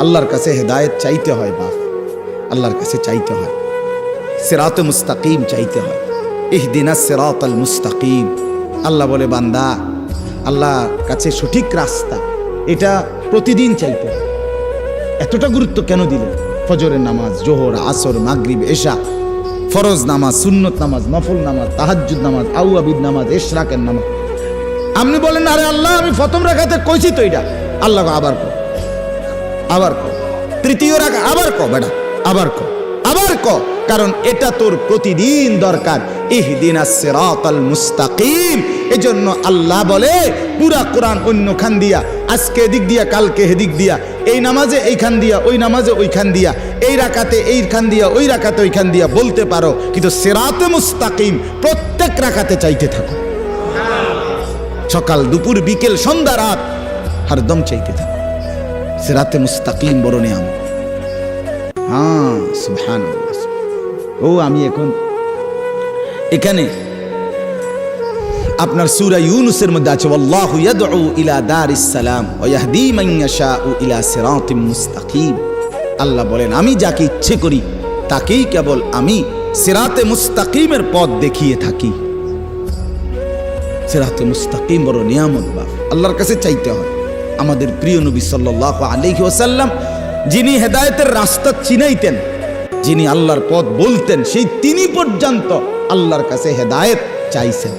আল্লাহর কাছে হেদায়েত চাইতে হয় বাপ, আল্লাহর কাছে চাইতে হয়, সিরাতে মুস্তাকিম চাইতে হয়। ইহদিনাস সিরাতাল মুস্তাকিম। আল্লাহ বলে বান্দা, আল্লাহর কাছে সঠিক রাস্তা এটা প্রতিদিন চাইতে হয়। এতটা গুরুত্ব কেন দিলেন? ফজরের নামাজ, জোহর, আসর, মাগরিব, এশা, ফরজ নামাজ, সুন্নত নামাজ, নফল নামাজ, তাহাজ্জুদ নামাজ, আউয়াবিদ নামাজ, ইশরাকের নামাজ। আপনি বলেন আরে আল্লাহ আমি প্রথম রাকাতে কইছি তো এটা। আল্লাহ আবার কো, আবার কো, তৃতীয় রাকাত আবার কো বেটা, আবার কো, আবার কো, কারণ এটা তোর প্রতিদিন দরকার। ইহদিনাস সিরাতাল মুস্তাকিম। এজন্য আল্লাহ বলে পুরা কোরআন অন্য খান দিয়া, আজকে এদিক দিয়া, কালকে হেদিক দিয়া, এই নামাজে এইখান দিয়া, ওই নামাজে ওইখান দিয়া, এই রাকাতে এইখান দিয়া, ওই রাকাতে ওইখান দিয়া বলতে পারো, কিন্তু সিরাতে মুস্তাকিম প্রত্যেক রাকাতে চাইতে থাকো। সকাল, দুপুর, বিকেল, সন্ধ্যা, রাত হরদম চাইতে থাকো। সিরাতে মুস্তাকিম বড় নিয়ামত। হ্যাঁ সুবহানাল্লাহ। ও আমি এখন এখানে আপনার সূরা ইউনূসের মধ্যে আছে ওয়াল্লাহু ইয়াদউ ইলা দারিস সালাম ওয়া ইয়াহদি মান ইয়াশাউ ইলা সিরাতিম মুস্তাকিম। আল্লাহ বলেন আমি যাকে ইচ্ছে করি তাকেই কেবল আমি সিরাতে মুস্তাকিমের পথ দেখিয়ে থাকি। সিরাতে মুস্তাকিম বড় নিয়ামত বাপ, আল্লাহর কাছে চাইতে হয়। আমাদের প্রিয় নবী সাল্লাল্লাহু আলাইহি ওয়াসাল্লাম যিনি হেদায়েতের রাস্তা চিনাইতেন, যিনি আল্লাহর পথ বলতেন, সেই তিনি পর্যন্ত আল্লাহর কাছে হেদায়েত চাইছেন।